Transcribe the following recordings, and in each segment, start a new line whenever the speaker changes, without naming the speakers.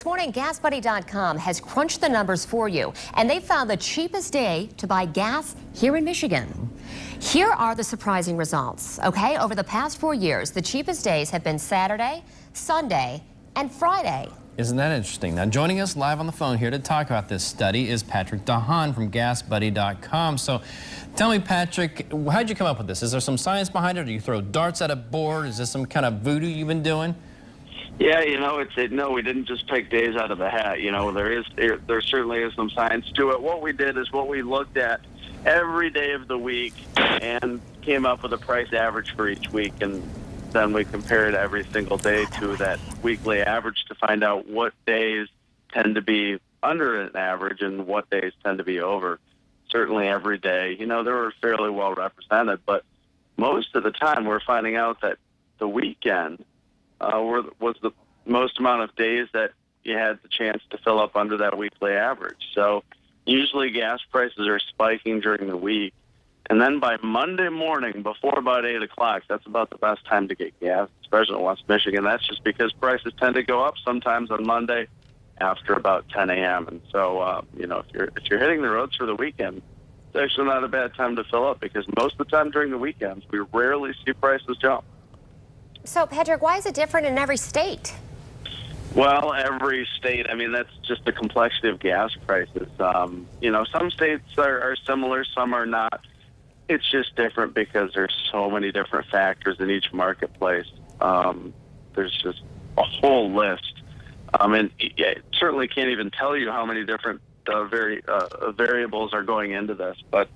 morning, GasBuddy.com has crunched the numbers for you, and they found the cheapest day to buy gas here in Michigan. Here are the surprising results, okay? Over the past 4 years, the cheapest days have been Saturday, Sunday, and Friday.
Isn't that interesting? Now, joining us live on the phone here to talk about this study is Patrick DeHaan from GasBuddy.com. So tell me, Patrick, how'd you come up with this? Is there some science behind it? Do you throw darts at a board? Is this some kind of voodoo you've been doing?
Yeah, you know, no, we didn't just pick days out of a hat. You know, there certainly is some science to it. What we did is what we looked at every day of the week and came up with a price average for each week, and then we compared every single day to that weekly average to find out what days tend to be under an average and what days tend to be over. Certainly every day, you know, they were fairly well represented, but most of the time we're finding out that the weekend was the most amount of days that you had the chance to fill up under that weekly average. So usually gas prices are spiking during the week, and then by Monday morning, before about 8 o'clock, that's about the best time to get gas, especially in West Michigan. That's just because prices tend to go up sometimes on Monday after about 10 a.m. And so, you know, if you're hitting the roads for the weekend, it's actually not a bad time to fill up, because most of the time during the weekends, we rarely see prices jump.
So, Patrick, why is it different in every state?
Well, every state, I mean, that's just the complexity of gas prices. You know, some states are similar, some are not. It's just different because there's so many different factors in each marketplace. There's just a whole list. And it certainly can't even tell you how many different variables are going into this. But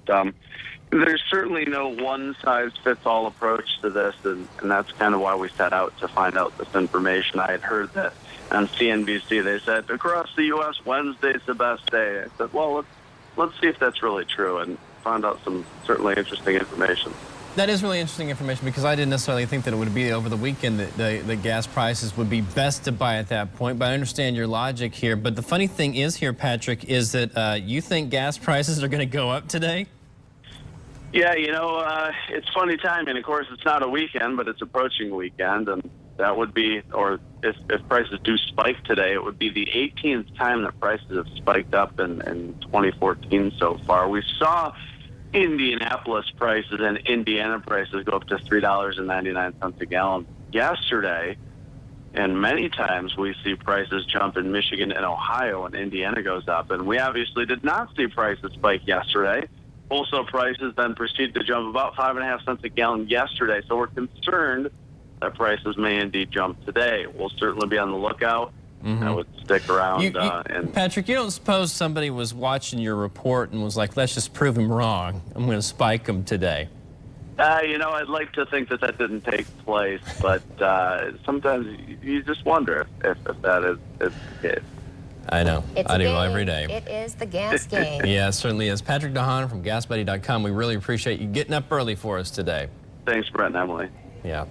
there's certainly no one-size-fits-all approach to this, and that's kind of why we set out to find out this information. I had heard that on CNBC they said, across the U.S., Wednesday's the best day. I said, well, let's see if that's really true, and found out some certainly interesting information.
That is really interesting information, because I didn't necessarily think that it would be over the weekend that the gas prices would be best to buy at that point, but I understand your logic here. But the funny thing is here, Patrick, is that you think gas prices are going to go up today?
Yeah, you know, it's funny timing. Of course, it's not a weekend, but it's approaching weekend, and that would be, or if prices do spike today, it would be the 18th time that prices have spiked up in 2014 so far. We saw Indianapolis prices and Indiana prices go up to $3.99 a gallon yesterday, and many times we see prices jump in Michigan and Ohio, and Indiana goes up. And we obviously did not see prices spike yesterday. Wholesale prices then proceeded to jump about 5.5 cents a gallon yesterday, so we're concerned that prices may indeed jump today. We'll certainly be on the lookout. I would stick around. And
Patrick, you don't suppose somebody was watching your report and was like, let's just prove him wrong. I'm going to spike him today.
You know, I'd like to think that didn't take place, but sometimes you just wonder if that is the case.
I know. I do every day.
It is the gas game.
Yeah, it certainly is. Patrick DeHaan from GasBuddy.com, we really appreciate you getting up early for us today.
Thanks, Brett and Emily.
Yeah.